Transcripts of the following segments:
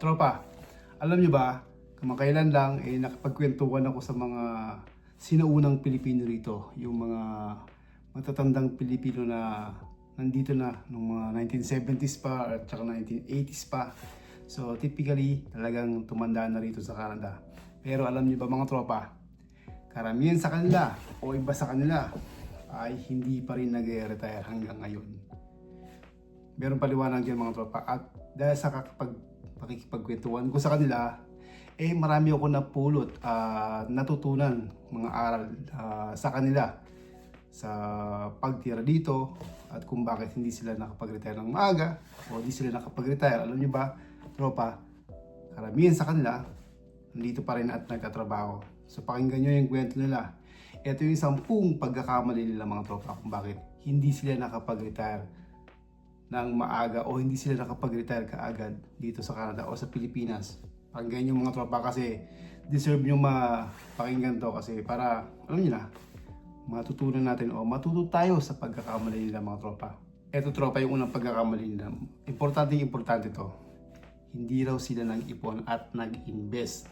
Tropa, alam nyo ba, kamakailan lang nakapagkwentuhan ako sa mga sinaunang Pilipino rito. Yung mga matatandang Pilipino na nandito na noong mga 1970s pa at saka 1980s pa. So typically talagang tumanda na rito sa Canada. Pero alam nyo ba mga tropa, karamihan sa kanila o iba sa kanila ay hindi pa rin nag-retire hanggang ngayon. Meron paliwanag dyan mga tropa, at dahil sa pakikipagkwentuhan ko sa kanila, marami ako napulot, natutunan mga aral sa kanila sa pagtira dito at kung bakit hindi sila nakapag-retire ng maaga o hindi sila nakapag-retire. Alam niyo ba, tropa, karamihan sa kanila nandito pa rin at nagtatrabaho. So pakinggan nyo yung kwento nila. Ito yung 10 pagkakamali nila mga tropa kung bakit hindi sila nakapag-retire ng maaga o hindi sila nakapag-retire kaagad dito sa Canada o sa Pilipinas. Pakinggan nyo mga tropa kasi deserve nyo mapakinggan to kasi para, alam nyo na, matutunan natin o matuto tayo sa pagkakamali nila mga tropa. Ito tropa yung unang pagkakamali nila. Importante to. Hindi raw sila nag-ipon at nag-invest.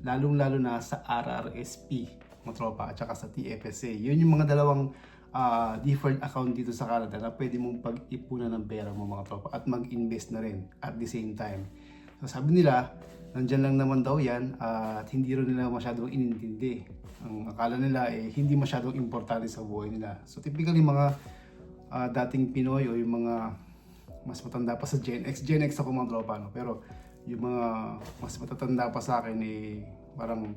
Lalong-lalo na sa RRSP mga tropa at saka sa TFSA. Yun yung mga dalawang different account dito sa Canada na pwede mong pag-ipunan ng pera mo mga tropa at mag-invest na rin at the same time. So sabi nila, nandyan lang naman daw yan at hindi rin nila masyadong inintindi. Ang akala nila hindi masyadong importante sa buhay nila. So typically mga dating Pinoy o yung mga mas matanda pa sa Gen X ako mga tropa, no? Pero yung mga mas matatanda pa sa akin parang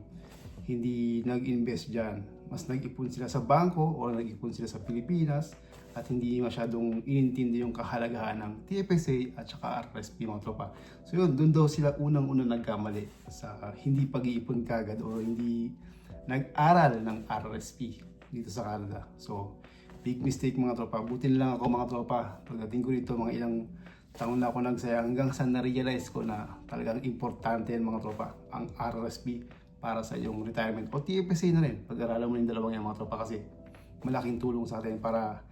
hindi nag-invest dyan. Mas nag-ipon sila sa bangko o nag-ipon sila sa Pilipinas at hindi masyadong inintindi yung kahalagahan ng TFSA at saka RRSP mga tropa. So yun, doon daw sila unang-unang nagkamali sa hindi pag-iipon kagad o hindi nag-aral ng RRSP dito sa Canada. So big mistake mga tropa. Buti na lang ako mga tropa. Pagdating ko dito, mga ilang taon na ako nagsaya hanggang sa na-realize ko na talagang importante yan mga tropa, ang RRSP para sa iyong retirement o TFSA na rin. Pag-aralan mo yung dalawang yan mga tropa kasi malaking tulong sa atin para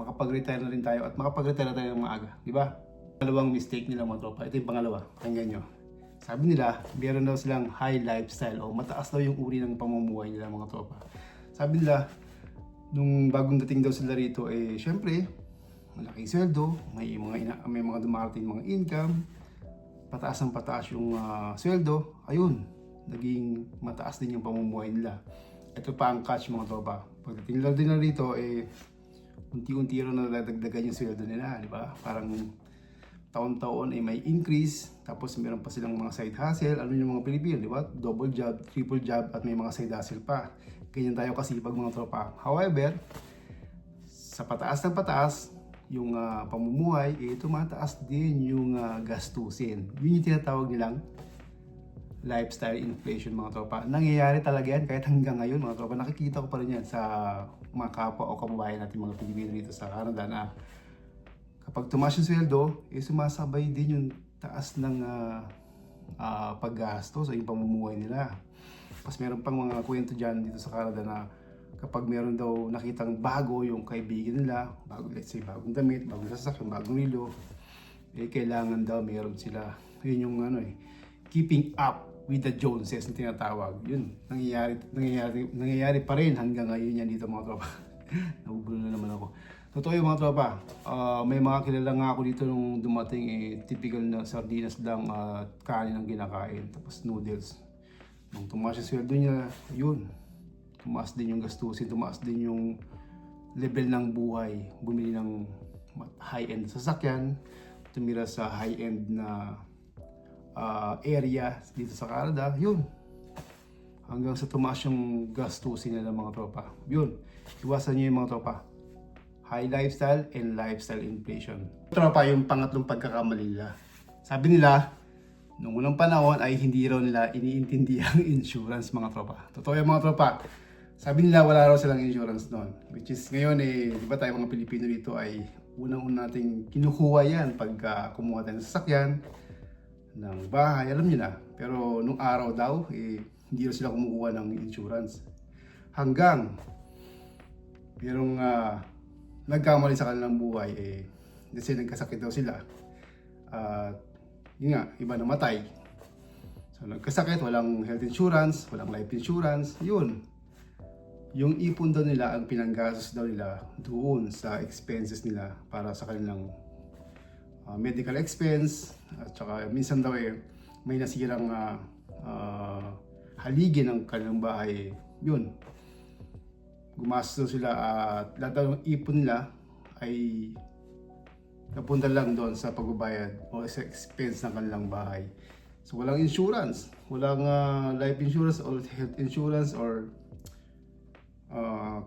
makapag-retire na rin tayo at makapag-retire na tayo ng maaga, di ba? Dalawang mistake nila mga tropa. Ito yung pangalawa. Pakinggan nyo. Sabi nila, meron daw silang high lifestyle o mataas daw yung uri ng pamumuhay nila mga tropa. Sabi nila, nung bagong dating daw sila rito, syempre, malaking sweldo, may mga dumarating mga income, pataas ang pataas yung sweldo, ayun, naging mataas din yung pamumuhay nila. Ito pa ang catch mga tropa. Pagdating nila din na rito, unti-unti rin nadagdagan yung sweldo nila, di ba? Parang taon-taon may increase, tapos meron pa silang mga side hustle, ano yung mga Pilipino, di ba? Double job, triple job, at may mga side hustle pa. Ganyan tayo kasipag mga tropa. However, sa pataas ng pataas, yung pamumuhay, tumataas din yung gastusin. Yun yung tinatawag nilang lifestyle inflation mga tropa. Nangyayari talaga yan kahit hanggang ngayon mga tropa. Nakikita ko pa rin yan sa mga kapwa o kababayan natin mga Pilipino dito sa Canada na kapag tumaas yung sweldo, sumasabay din yung taas ng paggastos o yung pamumuhay nila. Tapos meron pang mga kwento dyan dito sa Canada na kapag meron daw nakitang bago yung kaibigan nila, let's say bagong damit, bagong sasakyan, bagong relo, kailangan daw meron sila. Yun yung keeping up with the Joneses na tinatawag. Yun, nangyayari pa rin hanggang ngayon yan dito mga tropa. Nagugulo na naman ako. Totoo yung mga tropa, may mga kilala nga ako dito nung dumating, typical na sardinas lang at kanin ang ginakain, tapos noodles. Nung tumaas yung sweldo niya, yun, tumaas din yung gastusin, tumaas din yung level ng buhay. Bumili ng high-end sasakyan, tumira sa high-end na area dito sa Canada, yun. Hanggang sa tumaas yung gastusin nila mga tropa. Yun, iwasan nyo yung mga tropa. High lifestyle and lifestyle inflation. Tropa, yung pangatlong pagkakamali nila. Sabi nila, nung unang panahon ay hindi raw nila iniintindi ang insurance mga tropa. Totoo yung mga tropa. Sabi nila wala raw silang insurance noon. Which is ngayon di ba tayo mga Pilipino dito ay unang-una nating kinukuha yan pagka kumuha tayo ng sasakyan, ng bahay, alam niyo na. Pero nung araw daw, hindi raw sila kumukuha ng insurance. Hanggang merong nagkamali sa kanilang buhay, kasi nagkasakit daw sila. Yun nga, iba namatay. So nagkasakit, walang health insurance, walang life insurance, yun. Yung ipon daw nila ang pinanggastos daw nila doon sa expenses nila para sa kanilang medical expense, at saka minsan daw may nasirang haligi ng kanilang bahay. Yun, gumastos sila at lahat ng ipon nila ay napunta lang doon sa pagbabayad o sa expense ng kanilang bahay. So walang insurance, walang life insurance or health insurance or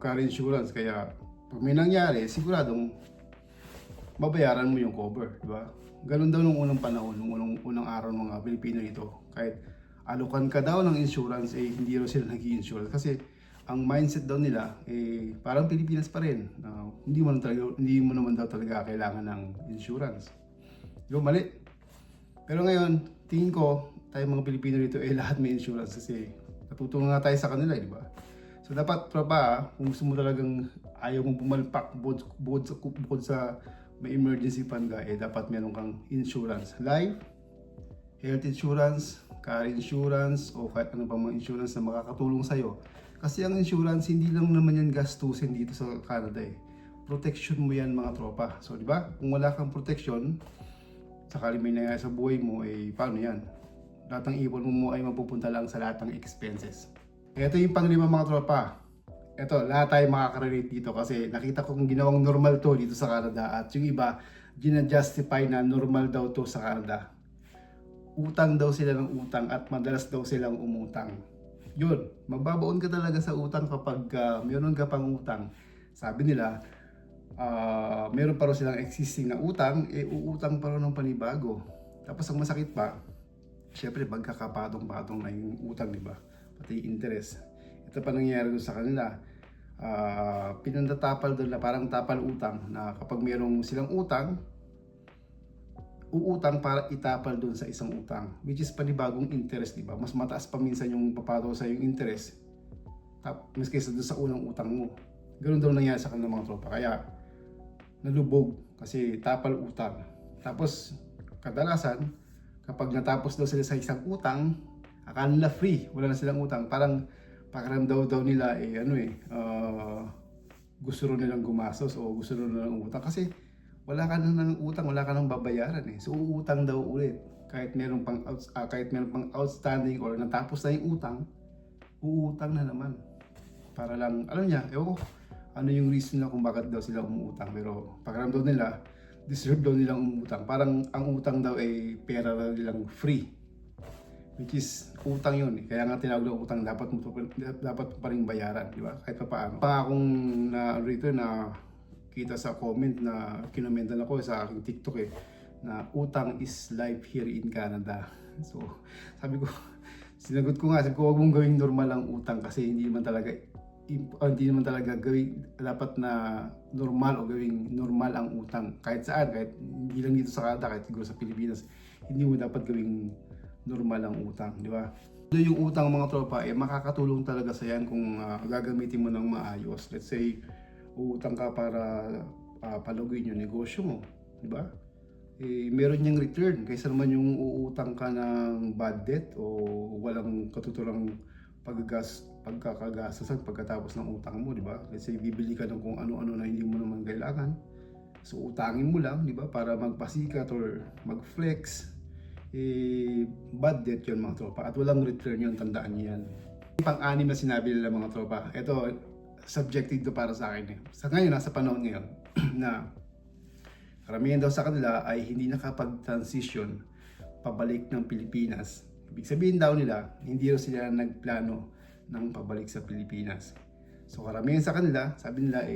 car insurance. Kaya pag may nangyari, siguradong babayaran mo yung cover, di ba? Ganun daw nung unang panahon, nung unang araw ng mga Pilipino dito. Kahit alukan ka daw ng insurance, hindi raw sila nag-i-insurance kasi ang mindset daw nila parang Pilipinas pa rin. Hindi mo naman daw talaga kailangan ng insurance. Yung mali. Pero ngayon, tingin ko tayo mga Pilipino dito lahat may insurance kasi natutulong nga tayo sa kanila, di ba? So dapat tropa, kung gusto mo talagang ayaw mong bumalpak bukod sa may emergency fund ka, dapat meron kang insurance. Life, health insurance, car insurance, o kahit ano pang mga insurance na makakatulong sa'yo. Kasi ang insurance, hindi lang naman yan gastusin dito sa Canada Protection mo yan mga tropa. So di ba? Kung wala kang protection, sakali may nangyari sa buhay mo, paano yan? Lahat ng ipon mo ay mapupunta lang sa lahat ng expenses. Ito yung panglima mga tropa. Ito, lahat tayo makaka-relate dito kasi nakita ko kung ginawang normal to dito sa Canada at yung iba, gina-justify na normal daw to sa Canada. Utang daw sila ng utang at madalas daw silang umutang. Yun, mababaon ka talaga sa utang kapag meron ka pang utang. Sabi nila, meron pa rin silang existing na utang, uutang pa rin ng panibago. Tapos ang masakit pa, syempre pagkakapatong-patong na yung utang, di ba? Pati interest. Ito pa nangyayari doon sa kanila. Pinandatapal doon na parang tapal utang na kapag merong silang utang, uutang para itapal doon sa isang utang, which is panibagong interest, di ba? Mas mataas pa minsan yung papataw sa yung interest mas kaysa doon sa unang utang mo. Ganun daw nangyari sa kanilang mga tropa. Kaya nalubog kasi tapal utang. Tapos kadalasan kapag natapos daw sila sa isang utang, akala nila free, wala na silang utang. Parang pakiramdam daw nila gusto rin nilang gumastos o gusto rin nilang utang kasi wala ka nang utang, wala ka nang babayaran So uutang daw ulit. Kahit meron pang outstanding or natapos na yung utang, uutang na naman. Para lang, alam niya, ano yung reason na kung bakit daw sila umuutang. Pero pakiramdam nila, deserve daw nilang umutang. Parang ang utang daw pera daw nilang free. Which is utang yun Kaya nga tinawag na utang, dapat pa rin bayaran, di ba? Kahit pa paano. Akong na kita sa comment na kinomentan ako sa aking TikTok na utang is life here in Canada. So sabi ko, sinagot ko nga, sabi ko wag mong gawing normal ang utang kasi hindi naman talaga gawing dapat na normal o gawing normal ang utang. Kahit saan, kahit hindi lang dito sa Canada, kahit siguro sa Pilipinas, hindi mo dapat gawing normal ang utang, di ba? Yung utang mga tropa, makakatulong talaga sa yan kung gagamitin mo ng maayos. Let's say, uutang ka para paluguin yung negosyo mo, di ba? Meron niyang return kaysa naman yung uutang ka ng bad debt o walang katuturang pagkakagastusan pagkatapos ng utang mo, di ba? Let's say, bibili ka ng kung ano-ano na hindi mo naman kailangan. So, utangin mo lang, di ba? Para magpasikat or mag-flex. Bad debt yun mga tropa at walang return yun, tandaan niyo yan. Pang-anim na sinabi nila mga tropa, ito subjective to para sa akin sa ngayon, nasa panahon ngayon na karamihan daw sa kanila ay hindi nakapag-transition pabalik ng Pilipinas. Ibig sabihin daw nila, hindi raw sila nagplano ng pabalik sa Pilipinas. So karamihan sa kanila, sabi nila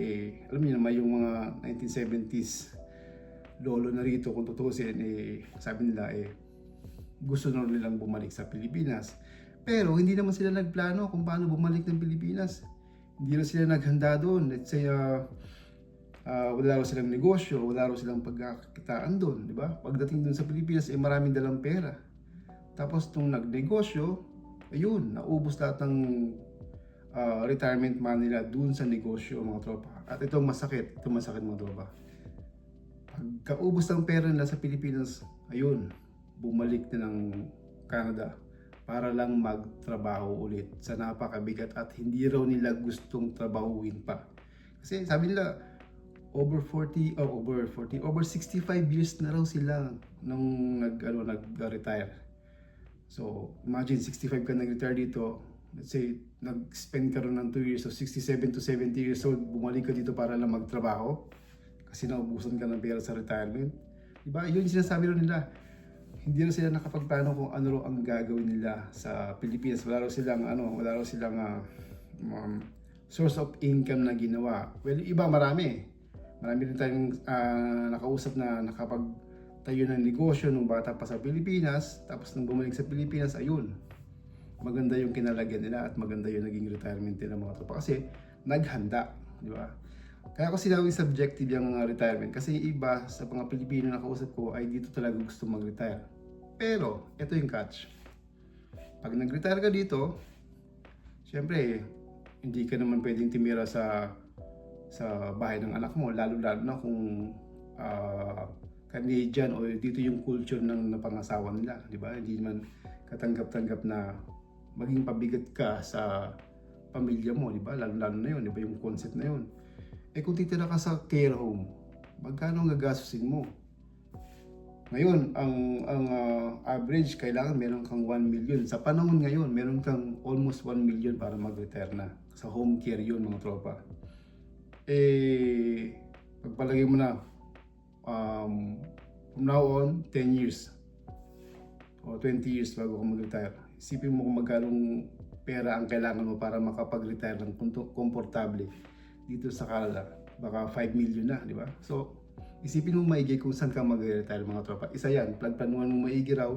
alam niyo naman yung mga 1970s lolo na rito kung tutusin sabi nila gusto na nilang bumalik sa Pilipinas. Pero hindi naman sila nagplano kung paano bumalik ng Pilipinas. Hindi na sila naghanda doon. Let's say, wala raw silang negosyo, wala raw silang pagkakitaan doon, di ba? Pagdating doon sa Pilipinas, maraming dalang pera. Tapos nung nagnegosyo, ayun, naubos lahat ng retirement money nila doon sa negosyo mga tropa. At ito masakit mga tropa. Pagkaubos ng pera nila sa Pilipinas, ayun, bumalik na ng Canada para lang magtrabaho ulit sa napakabigat at hindi raw nila gustong trabahuin pa. Kasi sabi nila, over 65 years na raw sila nung nag-retire. So, imagine 65 ka nag-retire dito, let's say, nag-spend ka rin ng 2 years, so 67 to 70 years old, bumalik ka dito para lang magtrabaho kasi naubusan ka ng pera sa retirement. Diba? Yun yung sinasabi rin nila. Hindi na sila nakapagplano kung ano raw ang gagawin nila sa Pilipinas. Wala raw silang source of income na ginawa. Well, iba marami. Marami rin tayong nakausap na nakapagtayo ng negosyo nung bata pa sa Pilipinas, tapos nung bumalik sa Pilipinas, ayun, maganda yung kinalagyan nila at maganda yung naging retirement nila mga tropa kasi naghanda, di ba? Kaya ako sinawing subjective yung retirement kasi iba sa mga Pilipino na kausap ko ay dito talaga gusto mag-retire. Pero, ito yung catch. Pag nag-retire ka dito, syempre, hindi ka naman pwedeng timira sa bahay ng anak mo, lalo-lalo na kung Canadian o dito yung culture ng napangasawa nila, di ba? Hindi naman katanggap-tanggap na maging pabigat ka sa pamilya mo, di ba? Lalo-lalo na yun, di ba yung concept na yun? Eh kung titira ka sa care home, magkano ang gagastusin mo? Ngayon, ang average, kailangan meron kang 1 million. Sa panahon ngayon, meron kang almost 1 million para mag-retire na. Sa home care yun, mga tropa. Eh, pagpalagay mo na, from now on, 10 years o 20 years bago ka mag-retire. Isipin mo kung magkano pera ang kailangan mo para makapag-retire ng komportable dito sa Canada. Baka 5 million na, di ba? So, isipin mo maigi kung saan ka mag-retire mga tropa. Isa yan, pagplanuhan mo maigi raw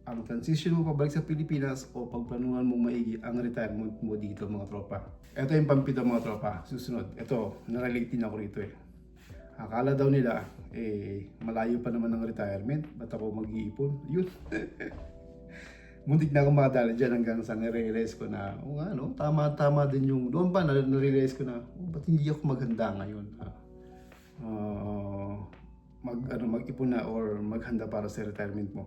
ang transition mo pabalik sa Pilipinas o pagplanuhan mo maigi ang retirement mo dito mga tropa. Ito yung pampito mga tropa. Susunod, ito, narelate din ako rito eh. Akala daw nila, malayo pa naman ang retirement, ba't ako mag-iipon? Yun. Muntik na akong makadala dyan hanggang sa nare-realize ko na, tama din yung, doon pa nare-realize ko na, ba't hindi ako maghanda ngayon? Mag-ipon na or maghanda para sa retirement mo.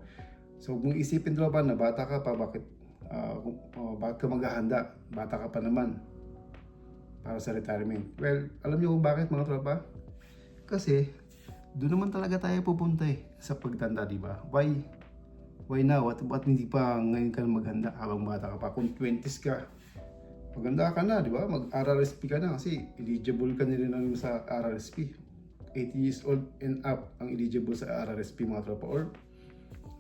So kung isipin tropa na bata ka pa, bakit ka maghahanda? Bata ka pa naman para sa retirement. Well, alam niyo kung bakit mga tropa? Kasi doon naman talaga tayo pupunta sa pagtanda, di ba? Why now? At hindi pa ngayon ka maghanda habang bata ka pa? Kung 20s ka, maganda ka na, di ba? Mag-RRSP ka na kasi eligible ka na rin sa RRSP. 80 years old and up ang eligible sa RRSP mga tropa. Or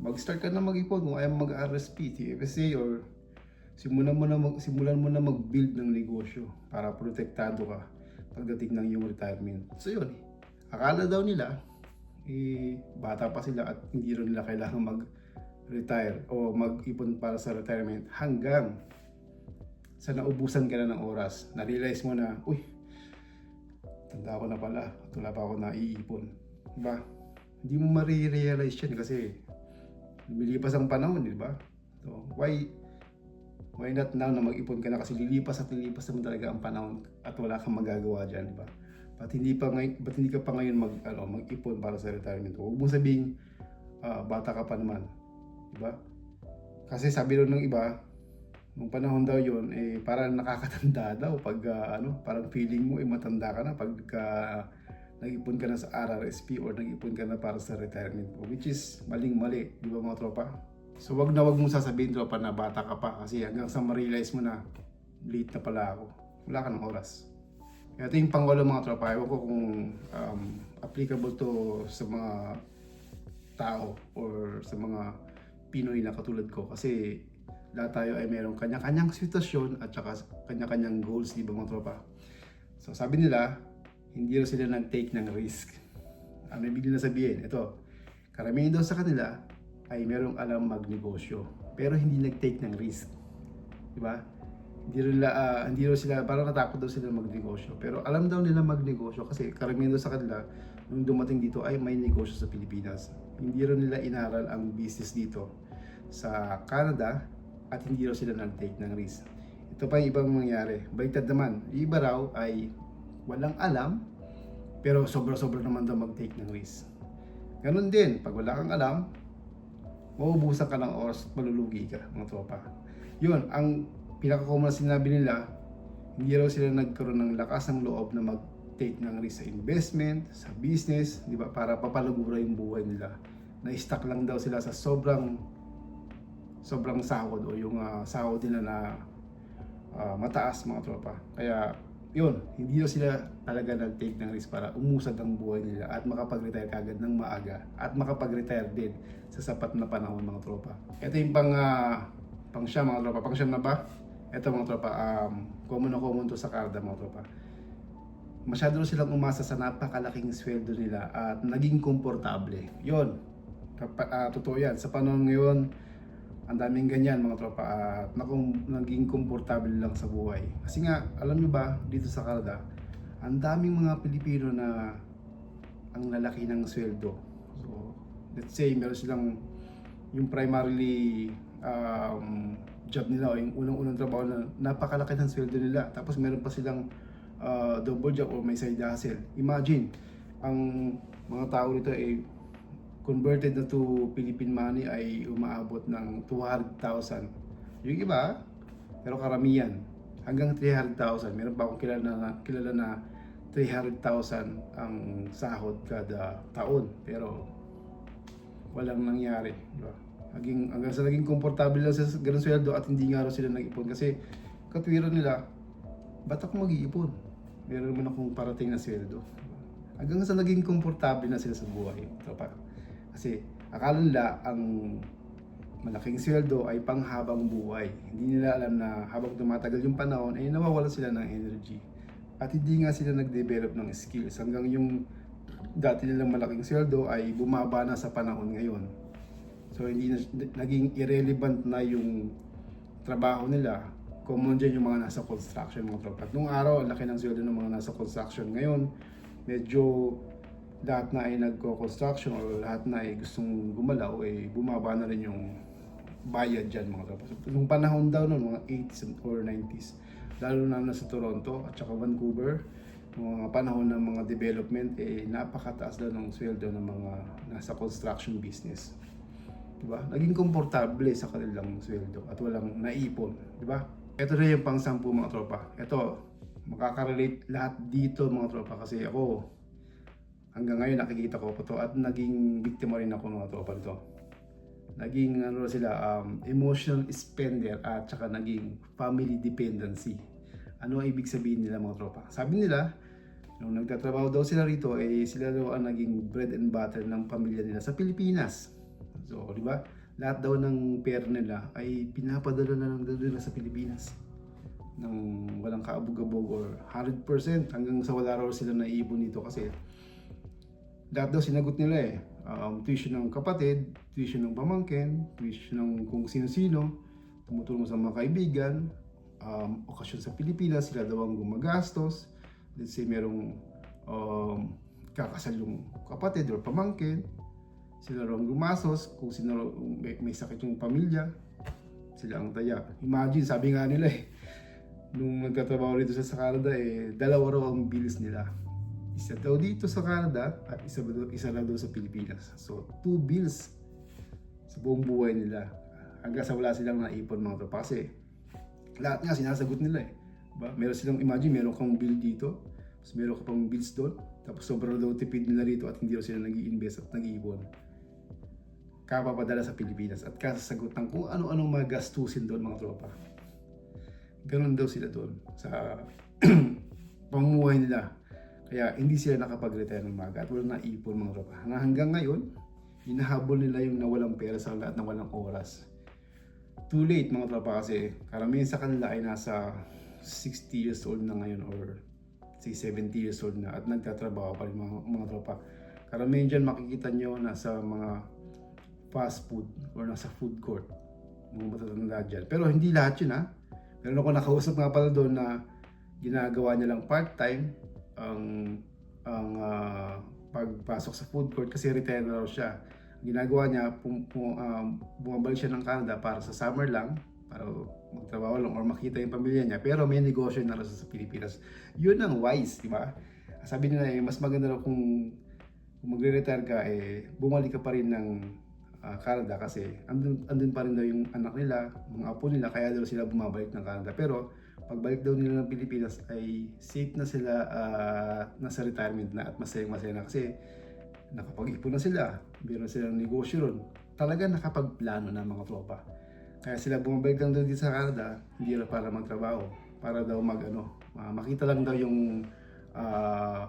mag-start ka na mag-ipon kung ayaw mag-RRSP, TFSA, or simulan mo na mag-build ng negosyo para protektado ka pagdating ng iyong retirement. So yun, akala daw nila, bata pa sila at hindi rin nila kailangan mag-retire o mag-ipon para sa retirement hanggang sa naubusan ka na ng oras. Na-realize mo na, uy, tanda ko na pala at wala pa ako naiipon. Diba? Hindi mo ma-realize yan kasi lumilipas ang panahon, di ba? So, why not now na mag-ipon ka na kasi lilipas naman talaga ang panahon at wala kang magagawa dyan, di ba? Ba't hindi ka pa ngayon mag-ipon para sa retirement? Huwag mong sabihin, bata ka pa naman, di ba? Kasi sabi rin ng iba, nung panahon daw yun, parang nakakatanda daw pag parang feeling mo matanda ka na pag nag-ipon ka na sa RRSP or nag-ipon ka na para sa retirement mo, which is maling-mali, di ba mga tropa? So wag mong sasabihin tropa na bata ka pa kasi hanggang sa ma-realize mo na late na pala ako, wala ka ng oras. Ito yung pangwalo mga tropa, ewan ko kung applicable to sa mga tao or sa mga Pinoy na katulad ko kasi lahat tayo ay mayroong kanya-kanyang sitwasyon at saka kanya-kanyang goals, di ba mga tropa? So sabi nila, hindi rin sila nag-take ng risk. Ano ibig na sabihin? Ito, karamihan daw sa kanila ay merong alam magnegosyo pero hindi nag-take ng risk. Di ba? Hindi rin sila, parang natakot daw sila magnegosyo. Pero alam daw nila magnegosyo kasi karamihan daw sa kanila nung dumating dito ay may negosyo sa Pilipinas. Hindi rin nila inaral ang business dito sa Canada at hindi raw sila nag-take ng risk. Ito pa yung ibang mangyari. Baliktad naman, yung iba raw ay walang alam pero sobra-sobra naman daw mag-take ng risk. Ganun din, pag wala kang alam, mauubusan ka ng oras at malulugi ka, mga tropa. Yun, ang pinaka-common na sinabi nila, hindi raw sila nagkaroon ng lakas ng loob na mag-take ng risk sa investment, sa business, di ba, para papalagura yung buhay nila. Na-stuck lang daw sila sa sobrang sahod o yung sahod nila na mataas, mga tropa. Kaya yun, hindi daw sila talaga nag-take ng risk para umusad ang buhay nila at makapag-retire kagad ng maaga at makapag-retire din sa sapat na panahon, mga tropa. Ito yung pang siyam, mga tropa. Pang siyam na ba? Ito, mga tropa, common na common to sa Canada, mga tropa. Masyado silang umasa sa napakalaking sweldo nila at naging komportable. Yun, totoo yan. Sa panahon ngayon, ang daming ganyan, mga tropa, at naging komportable lang sa buhay. Kasi nga, alam nyo ba, dito sa Canada, ang daming mga Pilipino na ang lalaki ng sweldo. So, let's say, meron silang yung primarily job nila o yung unang-unang trabaho na napakalaki ng sweldo nila. Tapos meron pa silang double job o may side hustle. Imagine, ang mga tao dito ay converted na to Philippine money ay umaabot ng 200,000. Yung iba, pero karamihan, hanggang 300,000. Meron pa akong kilala na 300,000 ang sahod kada taon. Pero walang nangyari. Diba? Hanggang sa naging komportable lang sa ganun sweldo at hindi nga raw sila nag-ipon. Kasi katwiran nila, ba't ako mag-iipon? Meron naman akong parating na sweldo. Hanggang sa naging komportable na sila sa buhay. Diba? Kasi akala nila ang malaking sweldo ay panghabang buhay. Hindi nila alam na habang tumatagal yung panahon ay nawawalan sila ng energy. At hindi nga sila nag-develop ng skills hanggang yung dati nilang malaking sweldo ay bumaba na sa panahon ngayon. So hindi na, naging irrelevant na yung trabaho nila. Common dyan yung mga nasa construction, mga tropa. At nung araw, laki ng sweldo ng mga nasa construction. Ngayon, medyo lahat na ay nagko-construction o lahat na ay gustong gumalaw, eh bumaba na rin yung bayad dyan, mga tropa. So, nung panahon daw noon, mga 80s or 90s, lalo na sa Toronto at saka Vancouver, mga panahon ng mga development, eh napakataas daw ng sweldo ng mga nasa construction business. Diba? Naging komportable sa kanilang sweldo at walang naipon, diba? Ito na yung pang-10, mga tropa. Ito, makaka-relate lahat dito, mga tropa, kasi ako hanggang ngayon nakikita ko po to at naging biktima rin ako, mga tropa, nito. Naging sila, emotional spender at saka naging family dependency. Ano ang ibig sabihin nila, mga tropa? Sabi nila, nung nagtatrabaho daw sila rito, eh sila daw ang naging bread and butter ng pamilya nila sa Pilipinas. So, di ba? Lahat daw ng pera nila ay pinapadala na lang daw nila sa Pilipinas. Nang walang kaabog-abog or 100% hanggang sa wala raw sila naiipon dito kasi lahat daw sinagot nila eh. Tuition ng kapatid, tuition ng pamangkin, tuition ng kung sino-sino, tumutulong sa mga kaibigan, okasyon sa Pilipinas, sila daw ang gumagastos. Let's say merong kakasal yung kapatid or pamangkin, sila raw ang gumastos. Kung sino raw may sakit yung pamilya, sila ang taya. Imagine, sabi nga nila eh, nung nagtatrabaho dito sa Canada eh, dalawa raw ang bills nila. Isa daw dito sa Canada at isa lang daw sa Pilipinas. So, 2 bills sa buong buhay nila. Hanggang sa wala silang naipon, mga tropa. Kasi lahat nga sinasagot nila eh. Diba? Meron silang, imagine, meron kang bill dito, tapos meron ka pang bills doon, tapos sobrang daw tipid nila rito at hindi daw sila nag-i-invest at nag-iipon. Kapapadala sa Pilipinas at kasasagot ng kung ano-anong magastusin doon, mga tropa. Ganon daw sila doon sa pamumuhay nila. Kaya hindi sila nakapag-retire ng maga at walang naipon, mga tropa. Hanggang ngayon, hinahabol nila yung nawalang pera sa lahat ng walang oras. Too late, mga tropa, kasi karamihan sa kanila ay nasa 60 years old na ngayon or say 70 years old na at nagtatrabaho pa rin, mga tropa. Karamihan dyan makikita nyo nasa mga fast food or nasa food court, mga matatanda dyan. Pero hindi lahat yun, ha. Meron ako nakausap nga pala doon na ginagawa niya lang part-time ang pagpasok sa food court kasi retire na raw siya. Ginagawa niya, bumabalik siya ng Canada para sa summer lang, para magtrabaho lang or makita yung pamilya niya, pero may negosyo na raw sa Pilipinas. Yun ang wise, di ba? Sabi nila eh, mas maganda raw kung magre-retire ka, eh bumalik ka pa rin ng Canada kasi andun pa rin daw yung anak nila, mga apo nila, kaya daw sila bumabalik ng Canada. Pero pagbalik daw nila ng Pilipinas ay safe na sila, nasa retirement na at masaya na kasi nakapag-ipon na sila, meron silang negosyo ron. Talaga nakapagplano na mga tropa. Kaya sila bumabalik lang daw dito sa Canada, hindi na para magtrabaho, para daw makita lang daw yung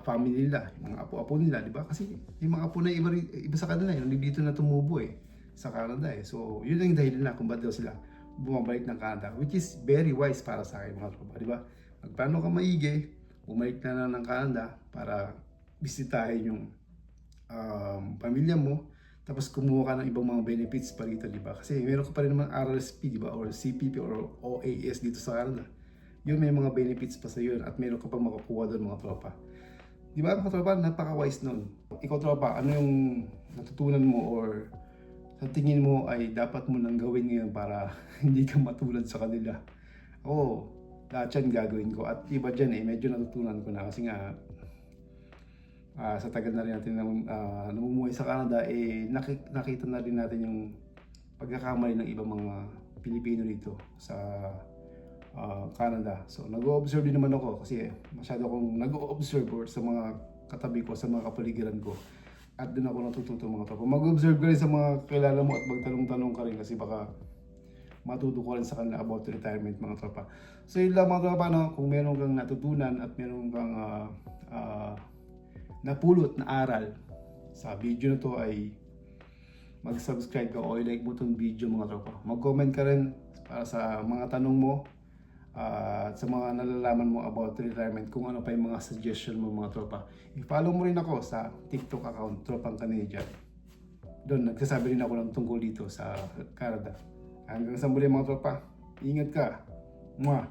family nila, yung mga apo-apo nila, di ba? Kasi yung mga apo na iba sa kanila, yung dito na tumubo sa Canada So, yun ang dahilan na kung ba't daw sila bumabalik ng Canada, which is very wise para sa akin mga tropa, di ba? Magplano ka maigi, bumalik na ng Canada para bisitahin yung pamilya mo, tapos kumuha ka ng ibang mga benefits pa rito, di ba? Kasi meron ka pa rin naman RRSP, di ba? Or CPP or OAS dito sa Canada. Yun, may mga benefits pa sa yun at meron ka pa makukuha doon mga tropa. Di ba mga tropa, napaka-wise nun. Ikaw tropa, ano yung natutunan mo or sa tingin mo ay dapat mo nang gawin ngayon para hindi ka matulad sa kanila? Oo, lahat yan gagawin ko. At iba dyan medyo natutunan ko na kasi nga sa tagal na rin natin namumuhay sa Canada, nakita na rin natin yung pagkakamali ng ibang mga Pilipino dito sa Canada. So nag-o-observe din naman ako kasi masyado akong nag-o-observe sa mga katabi ko, sa mga kapaligiran ko. At doon ako natututo mga tropa. Mag-observe ka rin sa mga kilala mo at magtanong-tanong ka rin kasi baka matuto ko rin sa kanila about retirement mga tropa. So yun lang mga tropa, kung meron kang natutunan at meron kang napulot na aral sa video na to ay mag-subscribe ka o i-like mo itong video mga tropa. Mag-comment ka rin para sa mga tanong mo at sa mga nalalaman mo about retirement, kung ano pa yung mga suggestion mo mga tropa. I-follow mo rin ako sa TikTok account, Tropang Canadian. Doon, nagsasabi rin ako ng tungkol dito sa Canada. Hanggang sa muli mga tropa, ingat ka. Mwah!